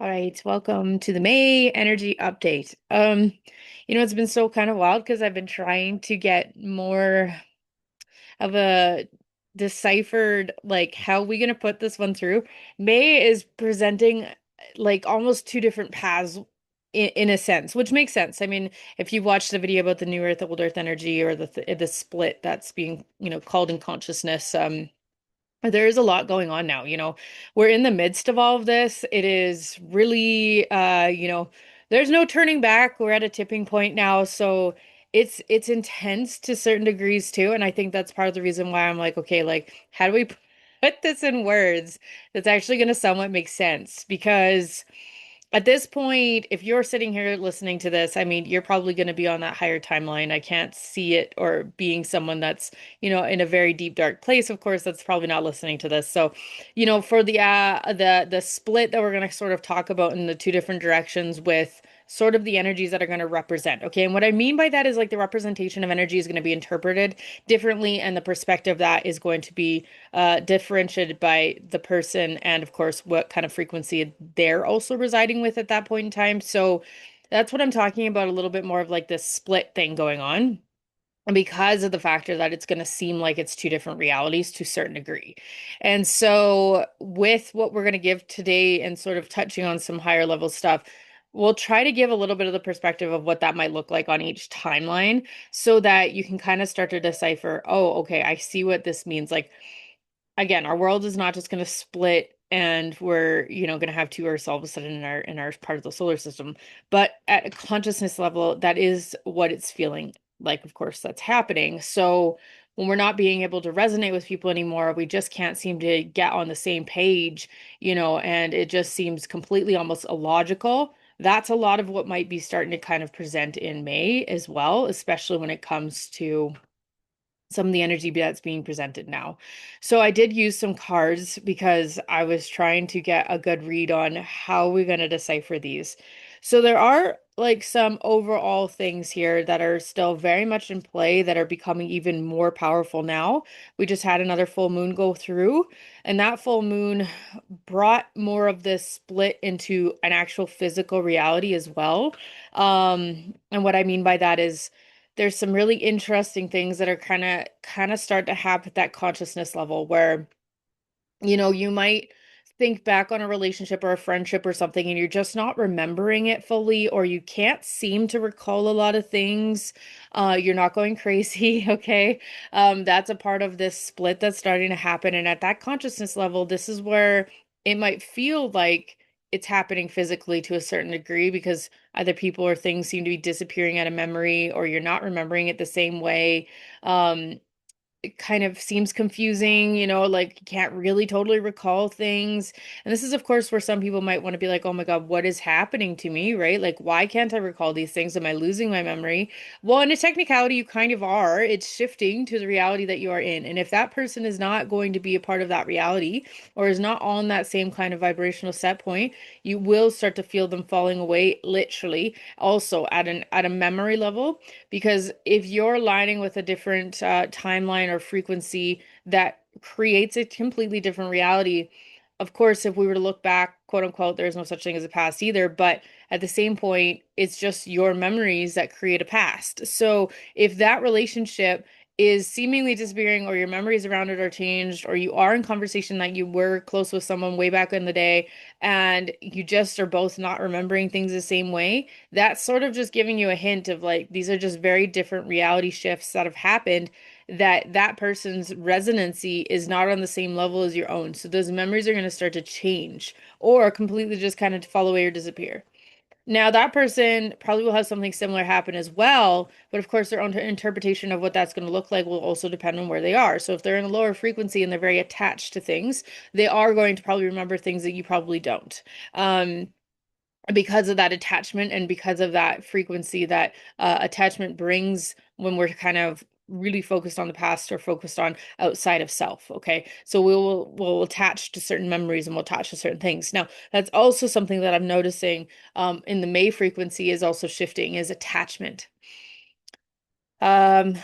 All right, welcome to the May energy update. It's been so kind of wild because I've been trying to get more of a deciphered, like, how are we gonna put this one through. May is presenting like almost two different paths in a sense, which makes sense. I mean, if you watched the video about the new Earth, old Earth energy, or the split that's being, called in consciousness, there is a lot going on now. We're in the midst of all of this. It is really, there's no turning back. We're at a tipping point now. So it's intense to certain degrees too. And I think that's part of the reason why I'm like, okay, like, how do we put this in words that's actually going to somewhat make sense? Because at this point, if you're sitting here listening to this, I mean, you're probably going to be on that higher timeline. I can't see it, or being someone that's, in a very deep, dark place. Of course, that's probably not listening to this. So, for the split that we're going to sort of talk about in the two different directions with sort of the energies that are going to represent. Okay. And what I mean by that is, like, the representation of energy is going to be interpreted differently, and the perspective that is going to be differentiated by the person, and of course what kind of frequency they're also residing with at that point in time. So that's what I'm talking about, a little bit more of like this split thing going on. And because of the factor that it's going to seem like it's two different realities to a certain degree. And so, with what we're going to give today and sort of touching on some higher level stuff, we'll try to give a little bit of the perspective of what that might look like on each timeline so that you can kind of start to decipher, oh, okay, I see what this means. Like, again, our world is not just going to split and we're, going to have two Earths all of a sudden in our part of the solar system. But at a consciousness level, that is what it's feeling like. Of course, that's happening. So when we're not being able to resonate with people anymore, we just can't seem to get on the same page, and it just seems completely almost illogical. That's a lot of what might be starting to kind of present in May as well, especially when it comes to some of the energy that's being presented now. So I did use some cards because I was trying to get a good read on how we're going to decipher these. So there are like some overall things here that are still very much in play that are becoming even more powerful now. We just had another full moon go through, and that full moon brought more of this split into an actual physical reality as well. And what I mean by that is, there's some really interesting things that are kind of start to happen at that consciousness level where, you might think back on a relationship or a friendship or something, and you're just not remembering it fully, or you can't seem to recall a lot of things. You're not going crazy, okay? That's a part of this split that's starting to happen. And at that consciousness level, this is where it might feel like it's happening physically to a certain degree, because either people or things seem to be disappearing out of memory, or you're not remembering it the same way. It kind of seems confusing, like you can't really totally recall things. And this is, of course, where some people might want to be like, oh my God, what is happening to me, right? Like, why can't I recall these things? Am I losing my memory? Well, in a technicality, you kind of are. It's shifting to the reality that you are in. And if that person is not going to be a part of that reality, or is not on that same kind of vibrational set point, you will start to feel them falling away, literally, also at a memory level. Because if you're aligning with a different timeline or frequency that creates a completely different reality, of course, if we were to look back, quote unquote, there's no such thing as a past either. But at the same point, it's just your memories that create a past. So if that relationship is seemingly disappearing, or your memories around it are changed, or you are in conversation that you were close with someone way back in the day, and you just are both not remembering things the same way, that's sort of just giving you a hint of, like, these are just very different reality shifts that have happened, that person's resonancy is not on the same level as your own. So those memories are going to start to change, or completely just kind of fall away or disappear. Now, that person probably will have something similar happen as well, but of course, their own interpretation of what that's going to look like will also depend on where they are. So if they're in a lower frequency and they're very attached to things, they are going to probably remember things that you probably don't. Because of that attachment, and because of that frequency that attachment brings when we're kind of really focused on the past, or focused on outside of self. Okay, so we'll attach to certain memories, and we'll attach to certain things. Now, that's also something that I'm noticing in the May frequency is also shifting, is attachment. Um,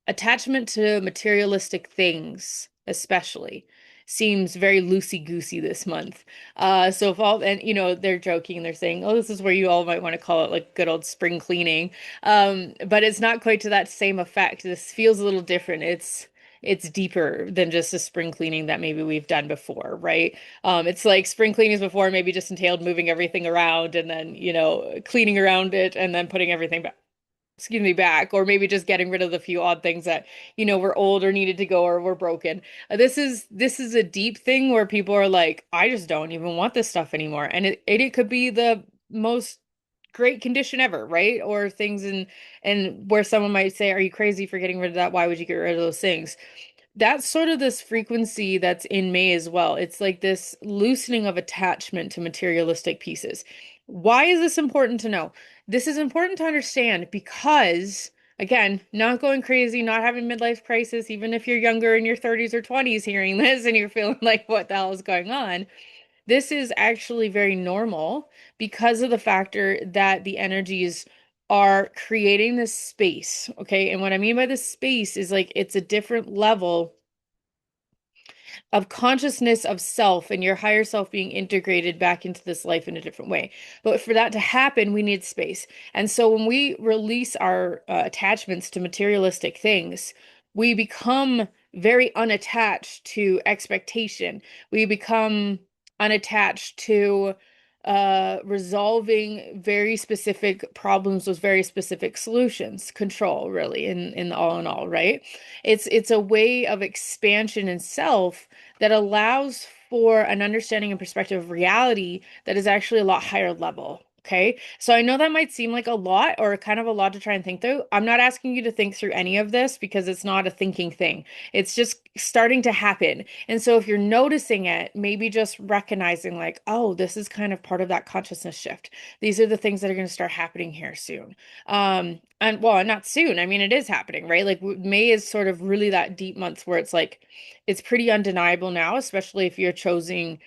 Attachment to materialistic things, especially. seems very loosey-goosey this month. So if all, and they're joking, they're saying, oh, this is where you all might want to call it like good old spring cleaning. But it's not quite to that same effect. This feels a little different. It's deeper than just a spring cleaning that maybe we've done before, right? It's like spring cleanings before maybe just entailed moving everything around and then, cleaning around it and then putting everything back, excuse me, back, or maybe just getting rid of the few odd things that, were old or needed to go or were broken. This is a deep thing where people are like, I just don't even want this stuff anymore. And it could be the most great condition ever, right? Or things and where someone might say, are you crazy for getting rid of that? Why would you get rid of those things? That's sort of this frequency that's in May as well. It's like this loosening of attachment to materialistic pieces. Why is this important to know? This is important to understand because, again, not going crazy, not having midlife crisis, even if you're younger in your 30s or 20s hearing this and you're feeling like, what the hell is going on? This is actually very normal because of the factor that the energies are creating this space. Okay. And what I mean by this space is like it's a different level of consciousness of self and your higher self being integrated back into this life in a different way. But for that to happen, we need space. And so when we release our attachments to materialistic things, we become very unattached to expectation. We become unattached to resolving very specific problems with very specific solutions, control, really, in all in all, right? It's a way of expansion in self that allows for an understanding and perspective of reality that is actually a lot higher level. Okay. So I know that might seem like a lot or kind of a lot to try and think through. I'm not asking you to think through any of this because it's not a thinking thing. It's just starting to happen. And so if you're noticing it, maybe just recognizing like, oh, this is kind of part of that consciousness shift. These are the things that are going to start happening here soon. And well, not soon. I mean, it is happening, right? Like May is sort of really that deep month where it's like, it's pretty undeniable now, especially if you're choosing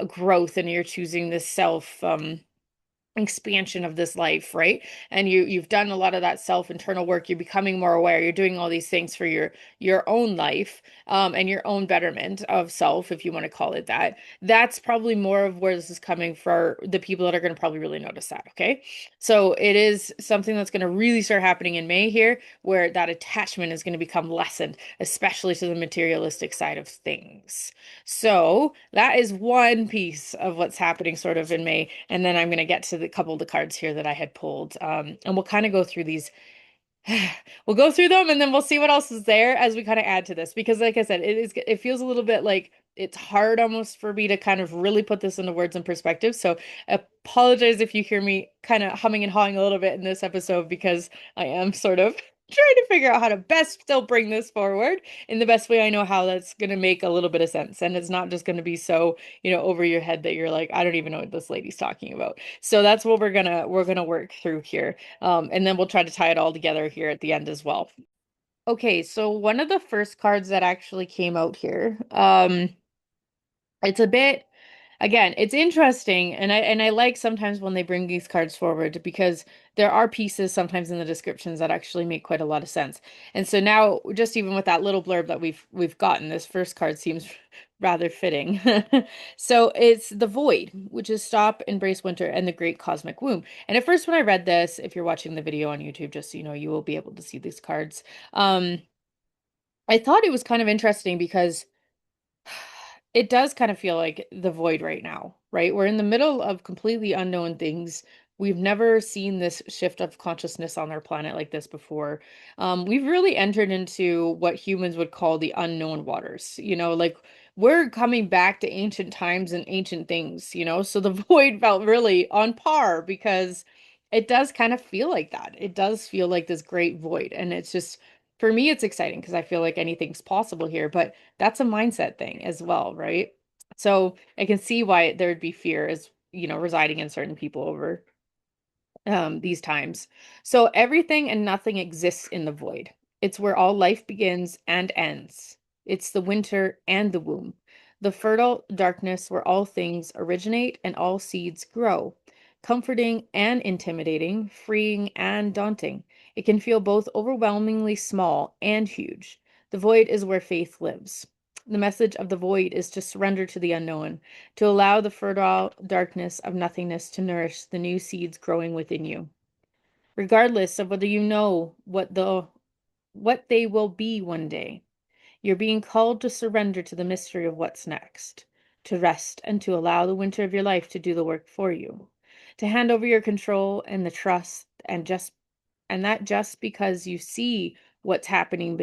growth and you're choosing this self expansion of this life, right? And you've done a lot of that self internal work. You're becoming more aware. You're doing all these things for your own life, and your own betterment of self, if you want to call it that. That's probably more of where this is coming for the people that are going to probably really notice that. Okay, so it is something that's going to really start happening in May here, where that attachment is going to become lessened, especially to the materialistic side of things. So that is one piece of what's happening sort of in May. And then I'm going to get to the couple of the cards here that I had pulled. And we'll kind of go through these. We'll go through them and then we'll see what else is there as we kind of add to this. Because like I said, it feels a little bit like it's hard almost for me to kind of really put this into words and perspective. So apologize if you hear me kind of humming and hawing a little bit in this episode because I am sort of trying to figure out how to best still bring this forward in the best way I know how that's going to make a little bit of sense. And it's not just going to be so, over your head that you're like, I don't even know what this lady's talking about. So that's what we're gonna work through here. And then we'll try to tie it all together here at the end as well. Okay, so one of the first cards that actually came out here, it's a bit, again, it's interesting, and I like sometimes when they bring these cards forward because there are pieces sometimes in the descriptions that actually make quite a lot of sense. And so now, just even with that little blurb that we've gotten, this first card seems rather fitting. So it's the Void, which is stop, embrace winter, and the great cosmic womb. And at first, when I read this, if you're watching the video on YouTube, just so you know, you will be able to see these cards. I thought it was kind of interesting because it does kind of feel like the void right now, right? We're in the middle of completely unknown things. We've never seen this shift of consciousness on our planet like this before. We've really entered into what humans would call the unknown waters. Like we're coming back to ancient times and ancient things, So the void felt really on par because it does kind of feel like that. It does feel like this great void. And it's just, for me, it's exciting because I feel like anything's possible here. But that's a mindset thing as well, right? So I can see why there would be fear as, residing in certain people over these times. So everything and nothing exists in the void. It's where all life begins and ends. It's the winter and the womb, the fertile darkness where all things originate and all seeds grow. Comforting and intimidating, freeing and daunting. It can feel both overwhelmingly small and huge. The void is where faith lives. The message of the void is to surrender to the unknown, to allow the fertile darkness of nothingness to nourish the new seeds growing within you. Regardless of whether you know what they will be one day, you're being called to surrender to the mystery of what's next, to rest and to allow the winter of your life to do the work for you, to hand over your control and the trust and that just because you see what's happening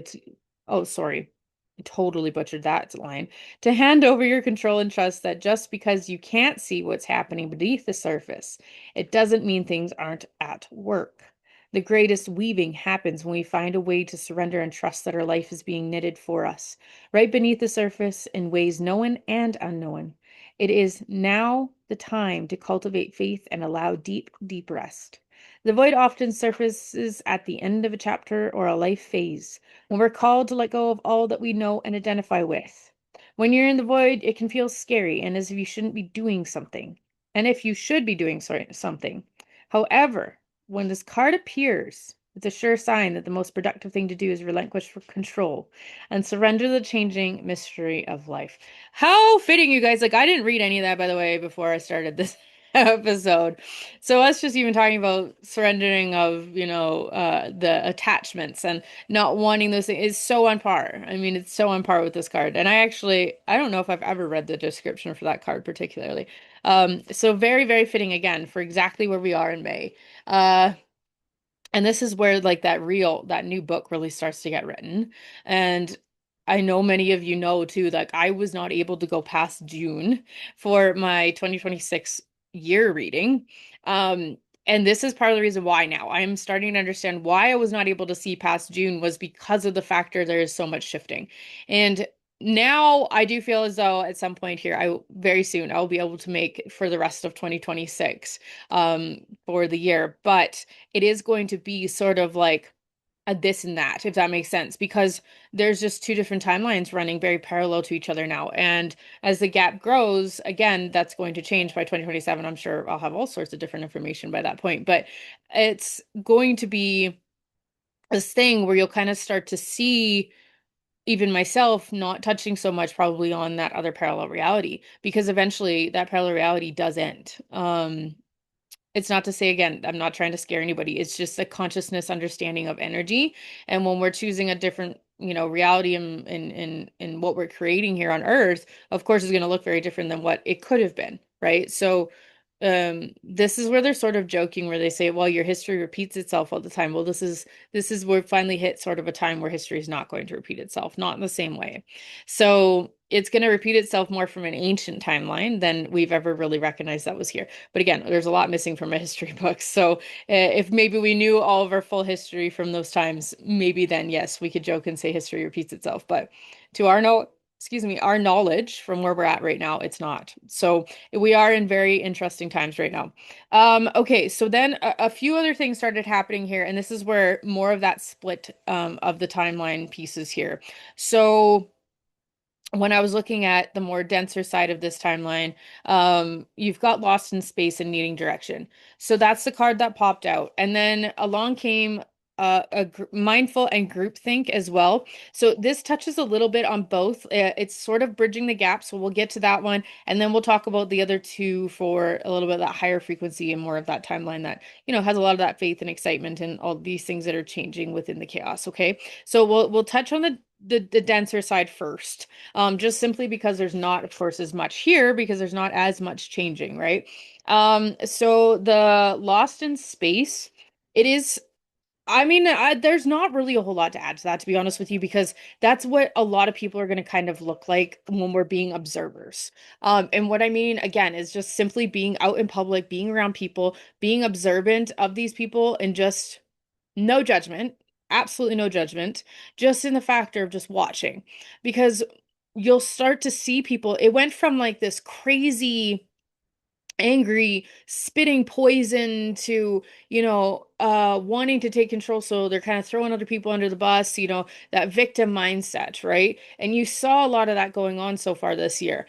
oh, sorry. I totally butchered that line. To hand over your control and trust that just because you can't see what's happening beneath the surface, it doesn't mean things aren't at work. The greatest weaving happens when we find a way to surrender and trust that our life is being knitted for us, right beneath the surface in ways known and unknown. It is now the time to cultivate faith and allow deep, deep rest. The void often surfaces at the end of a chapter or a life phase, when we're called to let go of all that we know and identify with. When you're in the void, it can feel scary and as if you shouldn't be doing something. And if you should be doing something. However, when this card appears, it's a sure sign that the most productive thing to do is relinquish control and surrender the changing mystery of life. How fitting, you guys. Like, I didn't read any of that, by the way, before I started this episode. So us just even talking about surrendering of, the attachments and not wanting those things is so on par. I mean, it's so on par with this card. And I don't know if I've ever read the description for that card particularly. So very, very fitting again for exactly where we are in May. Uh, and this is where like that new book really starts to get written. And I know many of you know too, like I was not able to go past June for my 2026 year reading. Um, and this is part of the reason why now I'm starting to understand why I was not able to see past June was because of the factor there is so much shifting. And now I do feel as though at some point here, very soon I'll be able to make for the rest of 2026 for the year. But it is going to be sort of like a this and that, if that makes sense, because there's just two different timelines running very parallel to each other now. And as the gap grows, again, that's going to change by 2027. I'm sure I'll have all sorts of different information by that point, but it's going to be this thing where you'll kind of start to see even myself not touching so much probably on that other parallel reality because eventually that parallel reality does end. It's not to say again, I'm not trying to scare anybody. It's just a consciousness understanding of energy. And when we're choosing a different, reality in what we're creating here on Earth, of course, is going to look very different than what it could have been, right? So this is where they're sort of joking where they say, well, your history repeats itself all the time. Well, this is where it finally hit sort of a time where history is not going to repeat itself, not in the same way. So it's going to repeat itself more from an ancient timeline than we've ever really recognized that was here. But again, there's a lot missing from my history books. So if maybe we knew all of our full history from those times, maybe then yes, we could joke and say history repeats itself. But to our our knowledge from where we're at right now, it's not. So we are in very interesting times right now. Okay, so then a few other things started happening here, and this is where more of that split of the timeline pieces here. So when I was looking at the more denser side of this timeline, you've got Lost in Space and Needing Direction. So that's the card that popped out. And then along came mindful and groupthink as well. So this touches a little bit on both. It's sort of bridging the gap. So we'll get to that one. And then we'll talk about the other two for a little bit of that higher frequency and more of that timeline that, has a lot of that faith and excitement and all these things that are changing within the chaos. Okay. So we'll touch on the denser side first, just simply because there's not, of course, as much here because there's not as much changing, right? So the Lost in Space, it is. I mean, there's not really a whole lot to add to that, to be honest with you, because that's what a lot of people are going to kind of look like when we're being observers. And what I mean, again, is just simply being out in public, being around people, being observant of these people, and just no judgment, absolutely no judgment, just in the factor of just watching. Because you'll start to see people, it went from like this crazy angry, spitting poison to, wanting to take control. So they're kind of throwing other people under the bus, that victim mindset, right? And you saw a lot of that going on so far this year,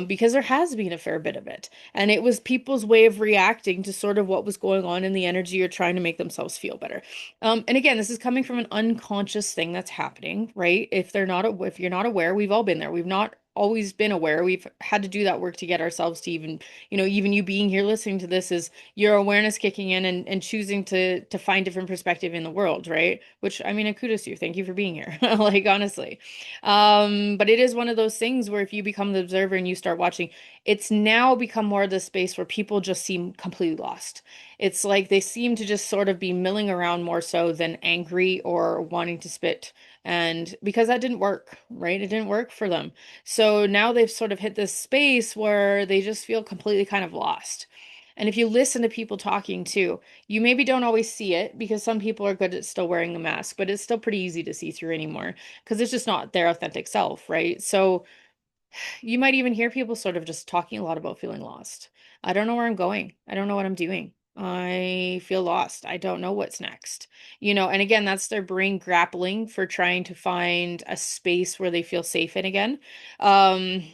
because there has been a fair bit of it. And it was people's way of reacting to sort of what was going on in the energy or trying to make themselves feel better. And again, this is coming from an unconscious thing that's happening, right? If you're not aware, we've all been there. We've not always been aware. We've had to do that work to get ourselves to even, even you being here listening to this is your awareness kicking in and choosing to find different perspective in the world, right? Which I mean, kudos to you. Thank you for being here. Like honestly. But it is one of those things where if you become the observer and you start watching, it's now become more of the space where people just seem completely lost. It's like they seem to just sort of be milling around more so than angry or wanting to spit. And because that didn't work, right? It didn't work for them. So now they've sort of hit this space where they just feel completely kind of lost. And if you listen to people talking too, you maybe don't always see it because some people are good at still wearing the mask, but it's still pretty easy to see through anymore because it's just not their authentic self, right? So you might even hear people sort of just talking a lot about feeling lost. I don't know where I'm going. I don't know what I'm doing. I feel lost. I don't know what's next. And again, that's their brain grappling for trying to find a space where they feel safe in again. Um,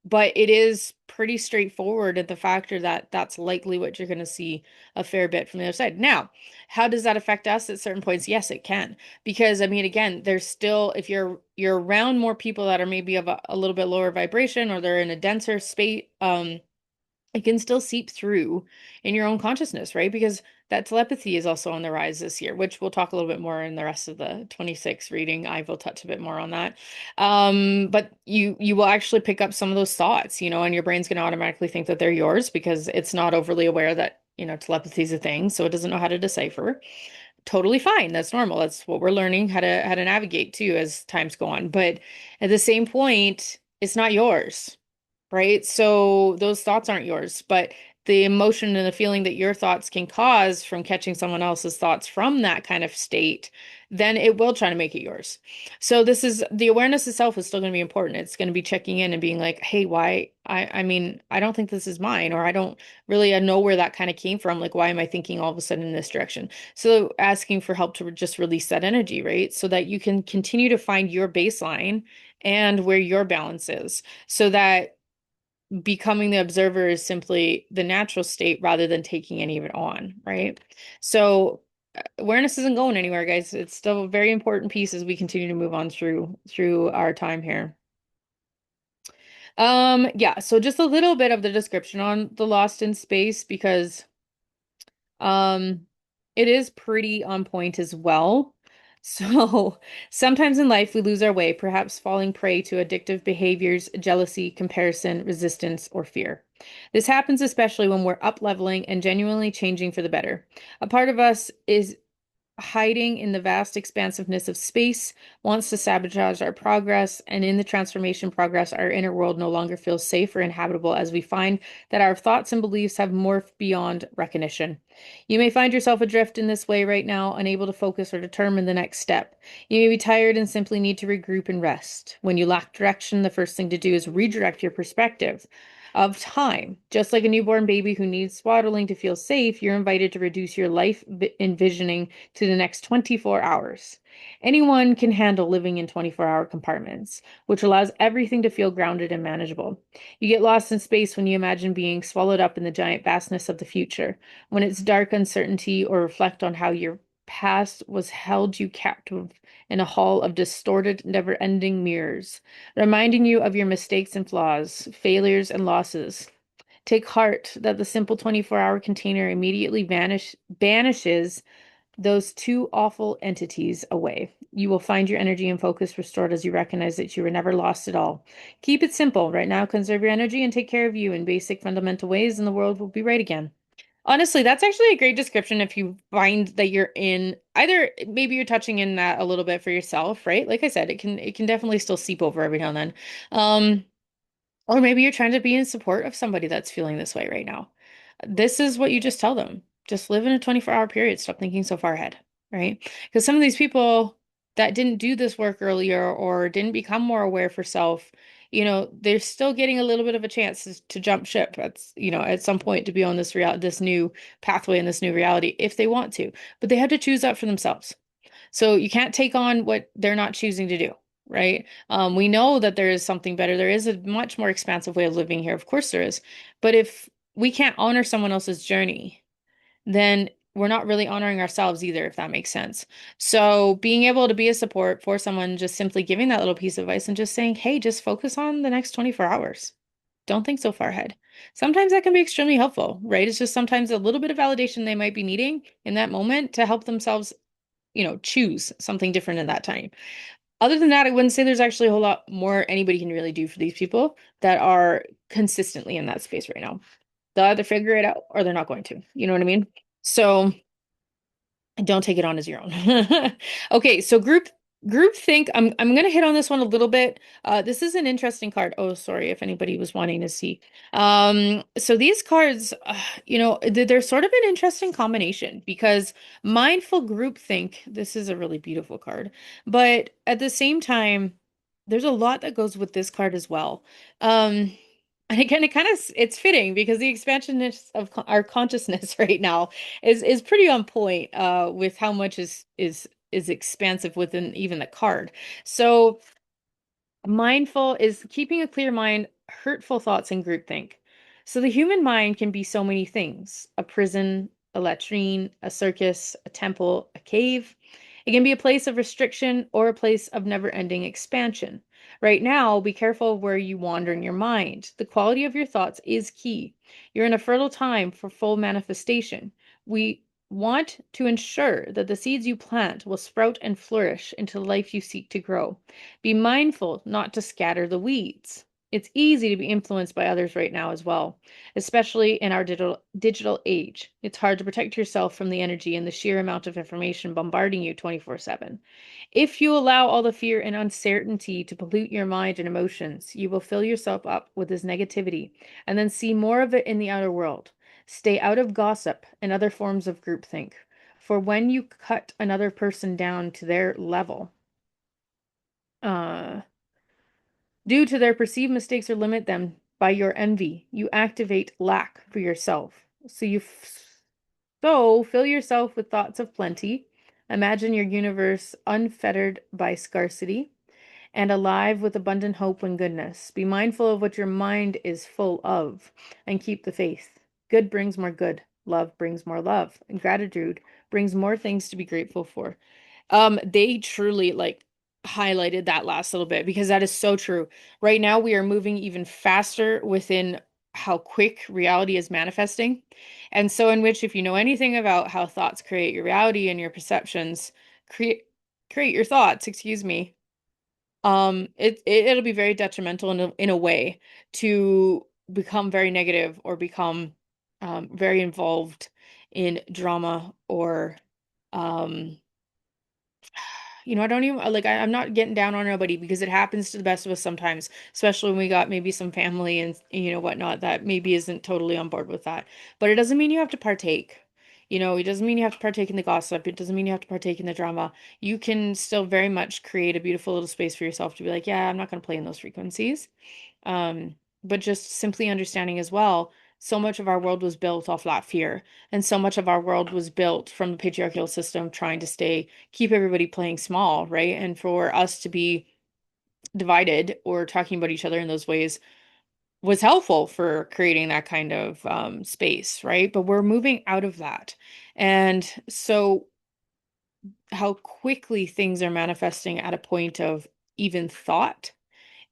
but it is pretty straightforward at the factor that that's likely what you're going to see a fair bit from the other side. Now, how does that affect us at certain points? Yes, it can. Because I mean, again, there's still, if you're around more people that are maybe of a little bit lower vibration or they're in a denser space, it can still seep through in your own consciousness, right? Because that telepathy is also on the rise this year, which we'll talk a little bit more in the rest of the 26 reading. I will touch a bit more on that. But you will actually pick up some of those thoughts, and your brain's going to automatically think that they're yours because it's not overly aware that, telepathy is a thing, so it doesn't know how to decipher. Totally fine. That's normal. That's what we're learning how to navigate too as times go on. But at the same point, it's not yours, right? So those thoughts aren't yours, but the emotion and the feeling that your thoughts can cause from catching someone else's thoughts from that kind of state, then it will try to make it yours. So this is the awareness itself is still going to be important. It's going to be checking in and being like, hey, why? I mean, I don't think this is mine, or I don't really know where that kind of came from. Like, why am I thinking all of a sudden in this direction? So asking for help to just release that energy, right? So that you can continue to find your baseline and where your balance is so that becoming the observer is simply the natural state rather than taking any of it on, right? So awareness isn't going anywhere, guys. It's still a very important piece as we continue to move on through our time here. Yeah, so just a little bit of the description on the Lost in Space because um, it is pretty on point as well. So sometimes in life we lose our way, perhaps falling prey to addictive behaviors, jealousy, comparison, resistance, or fear. This happens especially when we're up leveling and genuinely changing for the better. A part of us is hiding in the vast expansiveness of space, wants to sabotage our progress, and in the transformation progress, our inner world no longer feels safe or inhabitable as we find that our thoughts and beliefs have morphed beyond recognition. You may find yourself adrift in this way right now, unable to focus or determine the next step. You may be tired and simply need to regroup and rest. When you lack direction, the first thing to do is redirect your perspective of time. Just like a newborn baby who needs swaddling to feel safe, you're invited to reduce your life envisioning to the next 24 hours. Anyone can handle living in 24-hour compartments, which allows everything to feel grounded and manageable. You get lost in space when you imagine being swallowed up in the giant vastness of the future, when it's dark uncertainty, or reflect on how your past was held you captive in a hall of distorted, never-ending mirrors, reminding you of your mistakes and flaws, failures and losses. Take heart that the simple 24-hour container immediately banishes those two awful entities away. You will find your energy and focus restored as you recognize that you were never lost at all. Keep it simple. Right now, conserve your energy and take care of you in basic fundamental ways, and the world will be right again. Honestly, that's actually a great description if you find that you're in either maybe you're touching in that a little bit for yourself, right? Like I said, it can definitely still seep over every now and then. Um, or maybe you're trying to be in support of somebody that's feeling this way right now. This is what you just tell them. Just live in a 24-hour period. Stop thinking so far ahead, right? Because some of these people that didn't do this work earlier or didn't become more aware for self, they're still getting a little bit of a chance to jump ship at some point to be on this new pathway and this new reality if they want to. But they have to choose that for themselves. So you can't take on what they're not choosing to do, right? We know that there is something better. There is a much more expansive way of living here. Of course there is. But if we can't honor someone else's journey, then we're not really honoring ourselves either, if that makes sense. So being able to be a support for someone, just simply giving that little piece of advice and just saying, hey, just focus on the next 24 hours. Don't think so far ahead. Sometimes that can be extremely helpful, right? It's just sometimes a little bit of validation they might be needing in that moment to help themselves, choose something different in that time. Other than that, I wouldn't say there's actually a whole lot more anybody can really do for these people that are consistently in that space right now. They'll either figure it out or they're not going to. You know what I mean? So don't take it on as your own. Okay, so group think. I'm gonna hit on this one a little bit. This is an interesting card. Oh, sorry if anybody was wanting to see. So these cards, they're sort of an interesting combination because mindful group think. This is a really beautiful card, but at the same time, there's a lot that goes with this card as well. And again, it's fitting because the expansionness of our consciousness right now is pretty on point with how much is expansive within even the card. So mindful is keeping a clear mind, hurtful thoughts, and groupthink. So the human mind can be so many things: a prison, a latrine, a circus, a temple, a cave. It can be a place of restriction or a place of never-ending expansion. Right now, be careful of where you wander in your mind. The quality of your thoughts is key. You're in a fertile time for full manifestation. We want to ensure that the seeds you plant will sprout and flourish into the life you seek to grow. Be mindful not to scatter the weeds. It's easy to be influenced by others right now as well, especially in our digital age. It's hard to protect yourself from the energy and the sheer amount of information bombarding you 24/7. If you allow all the fear and uncertainty to pollute your mind and emotions, you will fill yourself up with this negativity and then see more of it in the outer world. Stay out of gossip and other forms of groupthink, for when you cut another person down to their level, uh, due to their perceived mistakes or limit them by your envy, you activate lack for yourself. So fill yourself with thoughts of plenty. Imagine your universe unfettered by scarcity and alive with abundant hope and goodness. Be mindful of what your mind is full of and keep the faith. Good brings more good. Love brings more love. And gratitude brings more things to be grateful for. They truly like highlighted that last little bit because that is so true. Right now, we are moving even faster within how quick reality is manifesting. And so, in which, if you know anything about how thoughts create your reality and your perceptions create your thoughts, excuse me, it'll be very detrimental in a way to become very negative or become very involved in drama or um I don't even like I'm not getting down on nobody because it happens to the best of us sometimes, especially when we got maybe some family and whatnot that maybe isn't totally on board with that. But it doesn't mean you have to partake. It doesn't mean you have to partake in the gossip. It doesn't mean you have to partake in the drama. You can still very much create a beautiful little space for yourself to be like, yeah, I'm not going to play in those frequencies. But just simply understanding as well, so much of our world was built off that fear, and so much of our world was built from the patriarchal system trying to keep everybody playing small, right? And for us to be divided or talking about each other in those ways was helpful for creating that kind of space, right? But we're moving out of that. And so how quickly things are manifesting at a point of even thought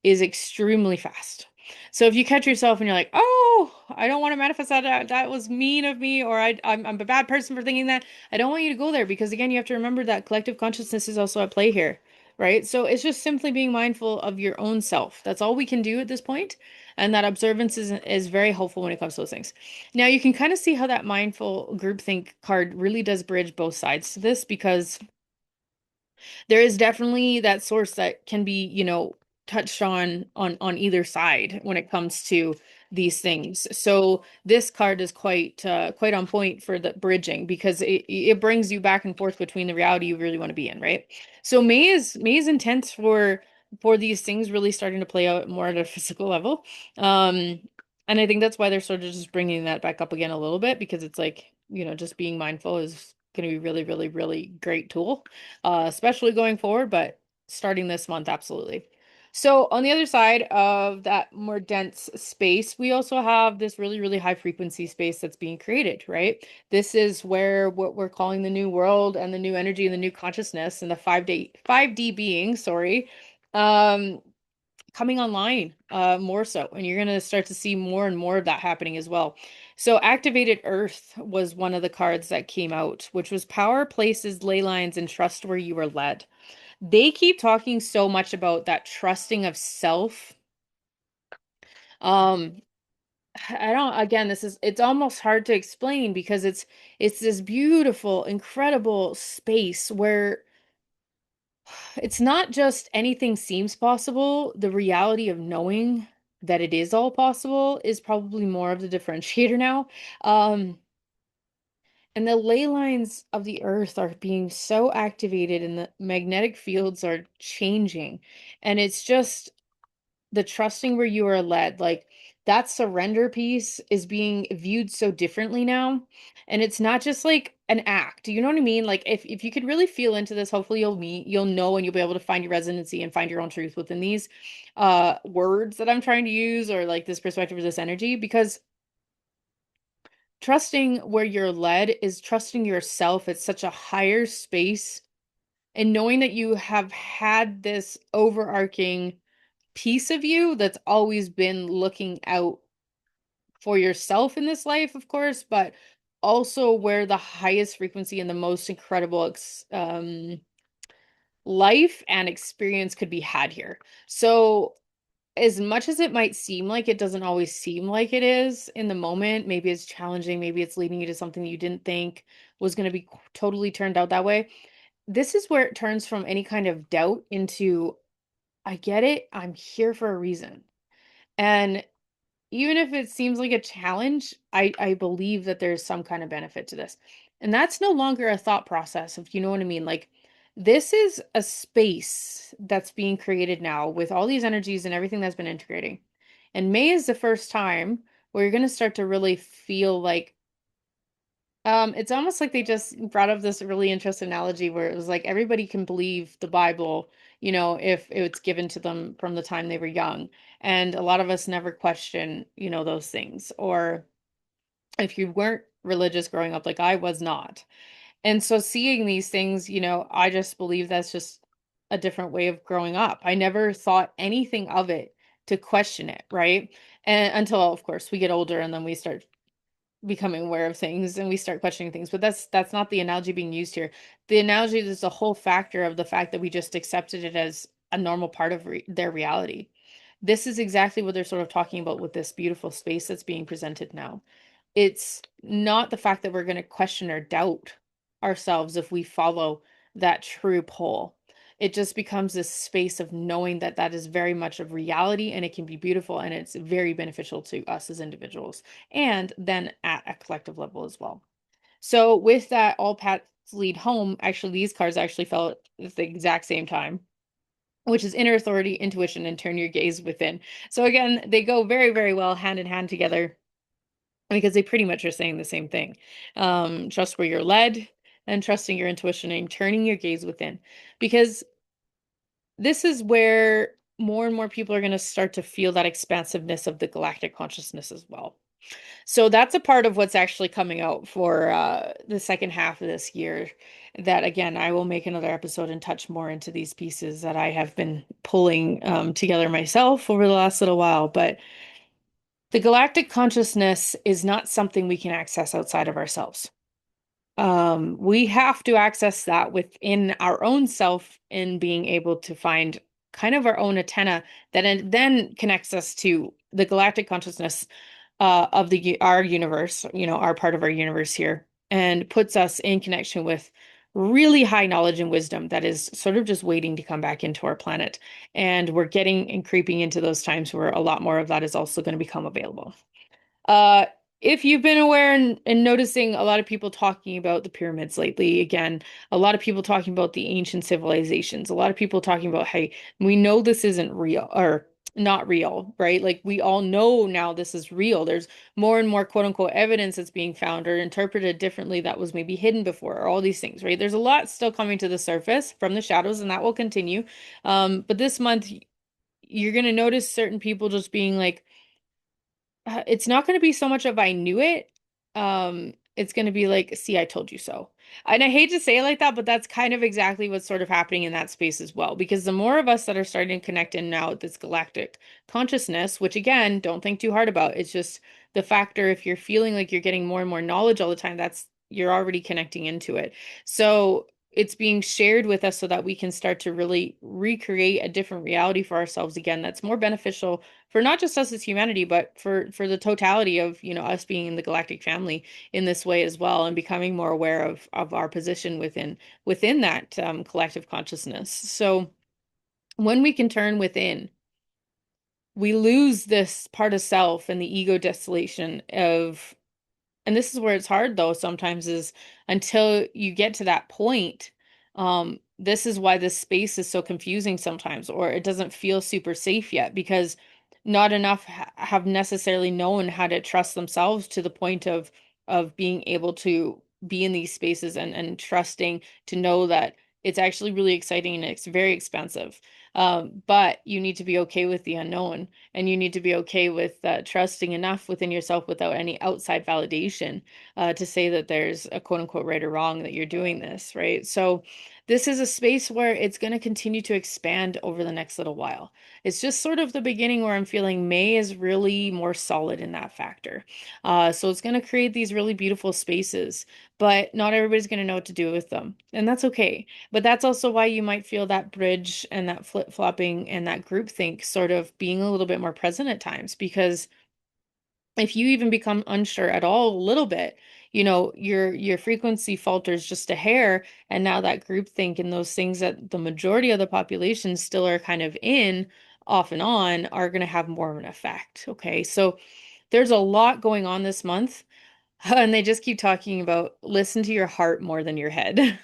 is extremely fast. So if you catch yourself and you're like, "Oh, I don't want to manifest that. That was mean of me," or I'm a bad person for thinking that," I don't want you to go there because again, you have to remember that collective consciousness is also at play here, right? So it's just simply being mindful of your own self. That's all we can do at this point, and that observance is very helpful when it comes to those things. Now you can kind of see how that mindful groupthink card really does bridge both sides to this because there is definitely that source that can be, touched on either side when it comes to these things. So this card is quite on point for the bridging because it brings you back and forth between the reality you really want to be in, right? So May is intense for for these things really starting to play out more at a physical level. Um, and I think that's why they're sort of just bringing that back up again a little bit because it's like, just being mindful is going to be really, really, really great tool, especially going forward, but starting this month, absolutely. So on the other side of that more dense space, we also have this really, really high frequency space that's being created, right? This is where what we're calling the new world and the new energy and the new consciousness and the 5D being, sorry, um, coming online more so. And you're going to start to see more and more of that happening as well. So activated earth was one of the cards that came out, which was power, places, ley lines, and trust where you were led. They keep talking so much about that trusting of self. Um, I don't, again, it's almost hard to explain because it's this beautiful, incredible space where it's not just anything seems possible. The reality of knowing that it is all possible is probably more of the differentiator now. Um, and the ley lines of the earth are being so activated and the magnetic fields are changing. And it's just the trusting where you are led, like that surrender piece is being viewed so differently now. And it's not just like an act. You know what I mean? Like if you could really feel into this, hopefully you'll know and you'll be able to find your resonancy and find your own truth within these words that I'm trying to use or like this perspective or this energy because trusting where you're led is trusting yourself at such a higher space and knowing that you have had this overarching piece of you that's always been looking out for yourself in this life, of course, but also where the highest frequency and the most incredible life and experience could be had here. So, as much as it might seem like it doesn't always seem like it is in the moment, maybe it's challenging, maybe it's leading you to something you didn't think was going to be totally turned out that way. This is where it turns from any kind of doubt into, I get it, I'm here for a reason. And even if it seems like a challenge, I believe that there's some kind of benefit to this. And that's no longer a thought process, if you know what I mean. Like this is a space that's being created now with all these energies and everything that's been integrating. And May is the first time where you're going to start to really feel like it's almost like they just brought up this really interesting analogy where it was like everybody can believe the Bible, if it's given to them from the time they were young. And a lot of us never question, those things. Or if you weren't religious growing up, like I was not. And so seeing these things, I just believe that's just a different way of growing up. I never thought anything of it to question it, right? And until, of course, we get older and then we start becoming aware of things and we start questioning things, but that's not the analogy being used here. The analogy is a whole factor of the fact that we just accepted it as a normal part of their reality. This is exactly what they're sort of talking about with this beautiful space that's being presented now. It's not the fact that we're going to question or doubt ourselves if we follow that true pole. It just becomes this space of knowing that that is very much of reality and it can be beautiful and it's very beneficial to us as individuals and then at a collective level as well. So with that, all paths lead home. Actually, these cards actually fell at the exact same time, which is inner authority, intuition, and turn your gaze within. So again, they go very, very well hand in hand together because they pretty much are saying the same thing. Trust where you're led and trusting your intuition and turning your gaze within. Because this is where more and more people are going to start to feel that expansiveness of the galactic consciousness as well. So that's a part of what's actually coming out for the second half of this year. That again, I will make another episode and touch more into these pieces that I have been pulling together myself over the last little while. But the galactic consciousness is not something we can access outside of ourselves. We have to access that within our own self in being able to find kind of our own antenna that then connects us to the galactic consciousness of our universe, our part of our universe here, and puts us in connection with really high knowledge and wisdom that is sort of just waiting to come back into our planet. And we're getting and creeping into those times where a lot more of that is also going to become available. Uh, If you've been aware and noticing a lot of people talking about the pyramids lately, again, a lot of people talking about the ancient civilizations, a lot of people talking about, hey, we know this isn't real or not real, right? Like we all know now this is real. There's more and more quote unquote evidence that's being found or interpreted differently that was maybe hidden before, or all these things, right? There's a lot still coming to the surface from the shadows, and that will continue. But this month, you're going to notice certain people just being like, it's not going to be so much of I knew it. It's going to be like, see, I told you so. And I hate to say it like that, but that's kind of exactly what's sort of happening in that space as well. Because the more of us that are starting to connect in now with this galactic consciousness, which again, don't think too hard about. It's just the factor if you're feeling like you're getting more and more knowledge all the time, that's you're already connecting into it. So it's being shared with us so that we can start to really recreate a different reality for ourselves again that's more beneficial for not just us as humanity, but for the totality of, us being in the galactic family in this way as well, and becoming more aware of our position within that collective consciousness. So when we can turn within, we lose this part of self and the ego desolation of, and this is where it's hard though sometimes, is until you get to that point. This is why this space is so confusing sometimes, or it doesn't feel super safe yet, because not enough have necessarily known how to trust themselves to the point of being able to be in these spaces and trusting to know that it's actually really exciting and it's very expensive. But you need to be okay with the unknown, and you need to be okay with trusting enough within yourself without any outside validation to say that there's a quote unquote right or wrong that you're doing this, right? So this is a space where it's going to continue to expand over the next little while. It's just sort of the beginning where I'm feeling May is really more solid in that factor. So it's going to create these really beautiful spaces, but not everybody's going to know what to do with them. And that's okay. But that's also why you might feel that bridge and that flip-flopping and that groupthink sort of being a little bit more present at times. Because if you even become unsure at all a little bit, your frequency falters just a hair, and now that groupthink and those things that the majority of the population still are kind of in off and on are going to have more of an effect. Okay, so there's a lot going on this month. And they just keep talking about listen to your heart more than your head.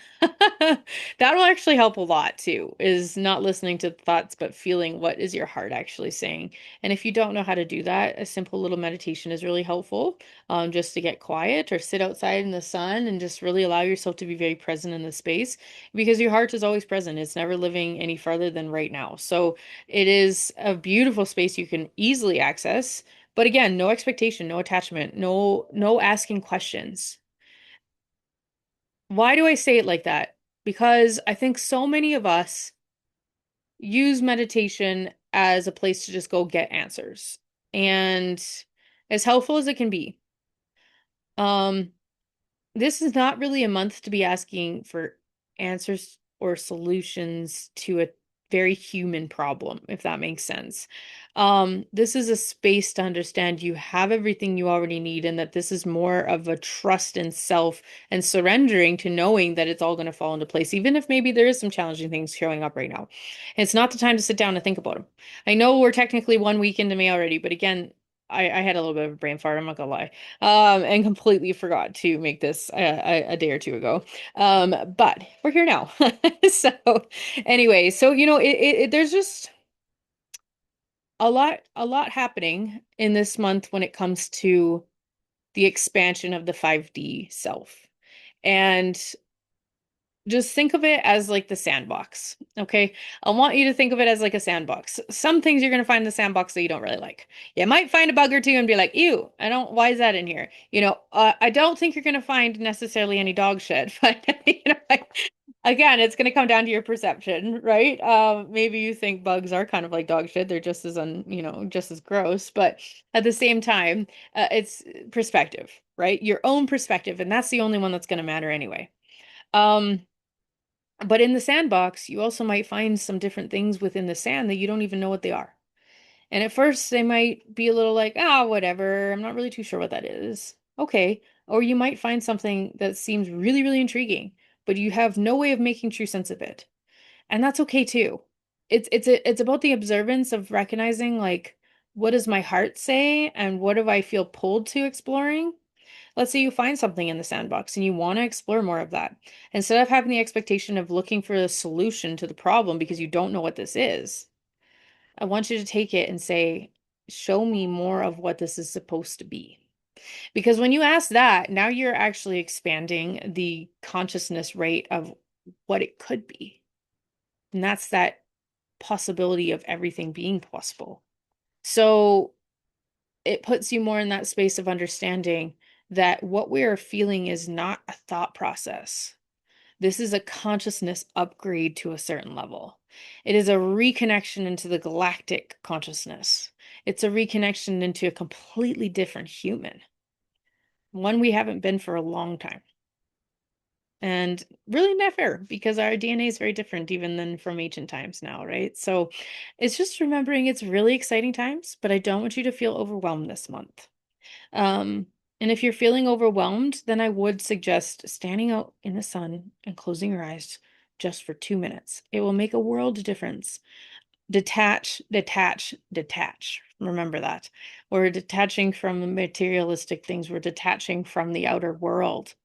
That'll actually help a lot too, is not listening to thoughts, but feeling what is your heart actually saying. And if you don't know how to do that, a simple little meditation is really helpful, just to get quiet or sit outside in the sun and just really allow yourself to be very present in the space, because your heart is always present. It's never living any farther than right now. So it is a beautiful space you can easily access, but again, no expectation, no attachment, no asking questions. Why do I say it like that? Because I think so many of us use meditation as a place to just go get answers. And as helpful as it can be, um, this is not really a month to be asking for answers or solutions to a very human problem, if that makes sense. This is a space to understand you have everything you already need, and that this is more of a trust in self and surrendering to knowing that it's all going to fall into place, even if maybe there is some challenging things showing up right now. It's not the time to sit down and think about them. I know we're technically 1 week into May already, but again, I had a little bit of a brain fart, I'm not gonna lie, and completely forgot to make this a day or two ago. But we're here now. So anyway, so there's just a lot happening in this month when it comes to the expansion of the 5D self. And just think of it as like the sandbox. Okay. I want you to think of it as like a sandbox. Some things you're going to find in the sandbox that you don't really like. You might find a bug or two and be like, ew, why is that in here? I don't think you're going to find necessarily any dog shit, but again, it's going to come down to your perception, right? Maybe you think bugs are kind of like dog shit. They're just as just as gross, but at the same time, it's perspective, right? Your own perspective. And that's the only one that's going to matter anyway. Um, but in the sandbox, you also might find some different things within the sand that you don't even know what they are. And at first, they might be a little like, ah, whatever. I'm not really too sure what that is. Okay. Or you might find something that seems really, really intriguing, but you have no way of making true sense of it. And that's okay too. It's about the observance of recognizing like what does my heart say and what do I feel pulled to exploring? Let's say you find something in the sandbox and you want to explore more of that. Instead of having the expectation of looking for a solution to the problem because you don't know what this is, I want you to take it and say, show me more of what this is supposed to be. Because when you ask that, now you're actually expanding the consciousness rate of what it could be. And that's that possibility of everything being possible. So it puts you more in that space of understanding that what we are feeling is not a thought process. This is a consciousness upgrade to a certain level. It is a reconnection into the galactic consciousness. It's a reconnection into a completely different human, one we haven't been for a long time. And really never, because our DNA is very different even than from ancient times now, right? So it's just remembering it's really exciting times, but I don't want you to feel overwhelmed this month. Um, and if you're feeling overwhelmed, then I would suggest standing out in the sun and closing your eyes just for 2 minutes. It will make a world of difference. Detach, detach, detach. Remember that. We're detaching from the materialistic things. We're detaching from the outer world.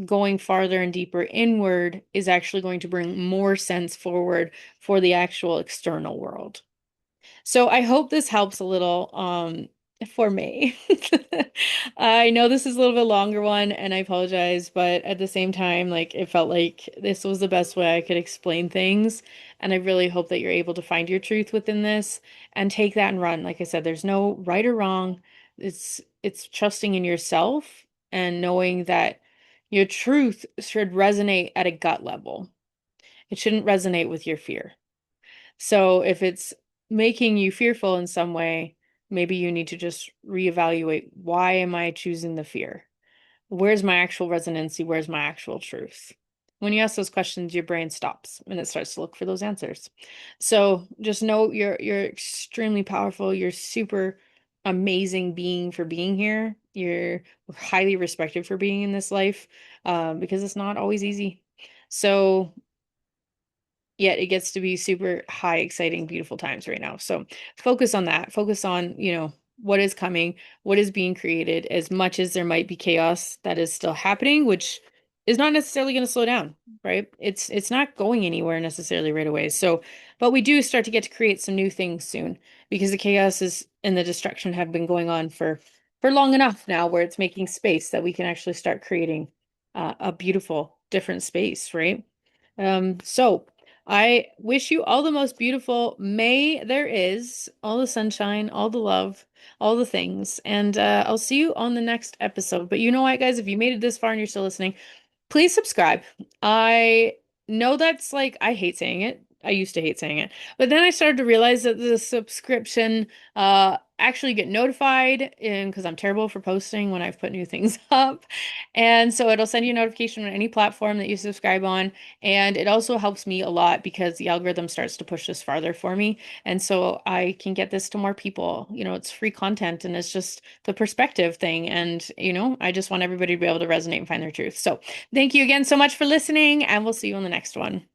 Going farther and deeper inward is actually going to bring more sense forward for the actual external world. So I hope this helps a little for me. I know this is a little bit longer one and I apologize, but at the same time, like it felt like this was the best way I could explain things. And I really hope that you're able to find your truth within this and take that and run. Like I said, there's no right or wrong. It's trusting in yourself and knowing that your truth should resonate at a gut level. It shouldn't resonate with your fear. So if it's making you fearful in some way, maybe you need to just reevaluate, why am I choosing the fear? Where's my actual resonancy? Where's my actual truth? When you ask those questions, your brain stops and it starts to look for those answers. So just know you're extremely powerful. You're super amazing being for being here. You're highly respected for being in this life, because it's not always easy. So yet it gets to be super high, exciting, beautiful times right now. So focus on that. Focus on, what is coming, what is being created, as much as there might be chaos that is still happening, which is not necessarily going to slow down, right? It's not going anywhere necessarily right away. So, but we do start to get to create some new things soon because the chaos is and the destruction have been going on for long enough now where it's making space that we can actually start creating a beautiful different space, right? So I wish you all the most beautiful May there is, all the sunshine, all the love, all the things. And I'll see you on the next episode. But you know what, guys, if you made it this far and you're still listening, please subscribe. I know that's like, I hate saying it. I used to hate saying it. But then I started to realize that the subscription actually get notified and because I'm terrible for posting when I've put new things up. And so it'll send you a notification on any platform that you subscribe on. And it also helps me a lot because the algorithm starts to push this farther for me. And so I can get this to more people. It's free content and it's just the perspective thing. And, I just want everybody to be able to resonate and find their truth. So thank you again so much for listening, and we'll see you on the next one.